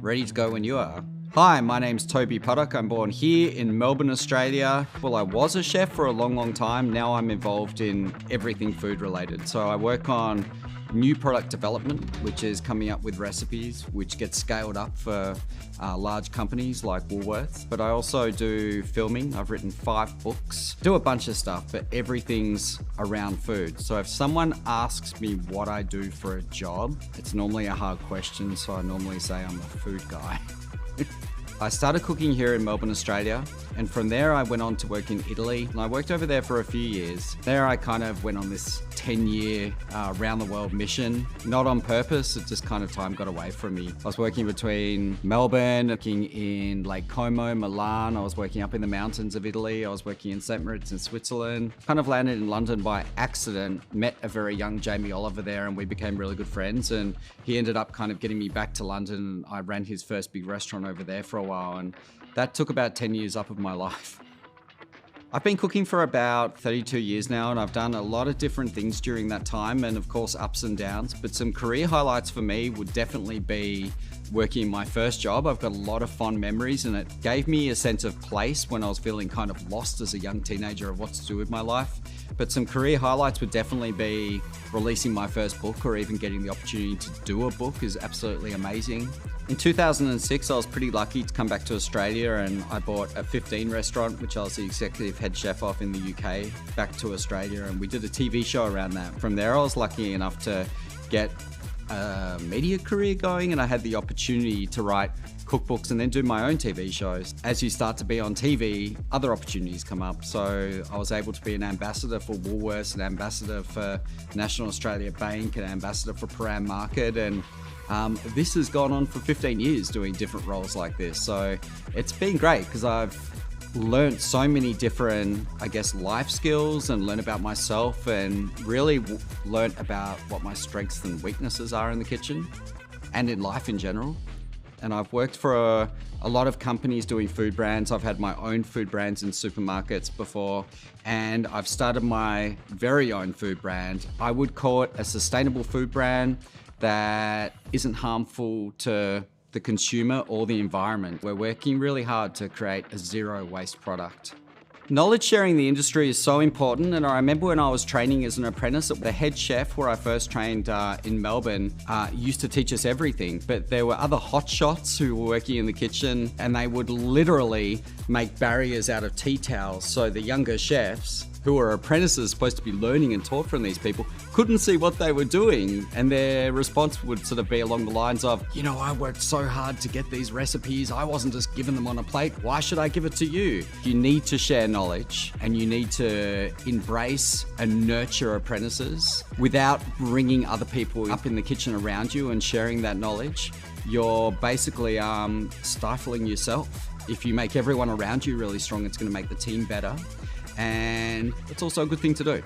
Ready to go when you are. Hi, my name's Toby Puddock. I'm born here in Melbourne, Australia. Well, I was a chef for a long time. Now I'm involved in everything food related. So I work on new product development, which is coming up with recipes which get scaled up for large companies like Woolworths. But I also do filming. I've written 5 books, do a bunch of stuff, but everything's around food. So if someone asks me what I do for a job, it's normally a hard question. So I normally say I'm a food guy. I started cooking here in Melbourne, Australia, and from there I went on to work in Italy, and I worked over there for a few years. There I kind of went on this 10-year round-the-world mission, not on purpose, it just kind of time got away from me. I was working between Melbourne, working in Lake Como, Milan, I was working up in the mountains of Italy, I was working in St. Moritz in Switzerland. Kind of landed in London by accident, met a very young Jamie Oliver there, and we became really good friends, and he ended up kind of getting me back to London. I ran his first big restaurant over there for a while, and that took about 10 years up of my life. I've been cooking for about 32 years now, and I've done a lot of different things during that time, and of course ups and downs, but some career highlights for me would definitely be working in my first job. I've got a lot of fond memories, and it gave me a sense of place when I was feeling kind of lost as a young teenager of what to do with my life. But some career highlights would definitely be releasing my first book, or even getting the opportunity to do a book is absolutely amazing. In 2006, I was pretty lucky to come back to Australia, and I bought a 15 restaurant, which I was the executive head chef of in the UK, back to Australia, and we did a TV show around that. From there, I was lucky enough to get a media career going, and I had the opportunity to write cookbooks and then do my own TV shows. As you start to be on TV, other opportunities come up. So I was able to be an ambassador for Woolworths, an ambassador for National Australia Bank, an ambassador for Param Market, and this has gone on for 15 years doing different roles like this. So it's been great because I've learned so many different, I guess, life skills, and learned about myself, and really learned about what my strengths and weaknesses are in the kitchen and in life in general. And I've worked for a lot of companies doing food brands. I've had my own food brands in supermarkets before, and I've started my very own food brand. I would call it a sustainable food brand that isn't harmful to the consumer or the environment. We're working really hard to create a zero waste product. Knowledge sharing in the industry is so important, and I remember when I was training as an apprentice, the head chef where I first trained in Melbourne used to teach us everything, but there were other hotshots who were working in the kitchen, and they would literally make barriers out of tea towels, so the younger chefs who were apprentices supposed to be learning and taught from these people couldn't see what they were doing, and their response would sort of be along the lines of, you know, I worked so hard to get these recipes, I wasn't just given them on a plate, why should I give it to you? You need to share knowledge, and you need to embrace and nurture apprentices without bringing other people up in the kitchen around you and sharing that knowledge. You're basically stifling yourself. If you make everyone around you really strong, it's going to make the team better, and it's also a good thing to do.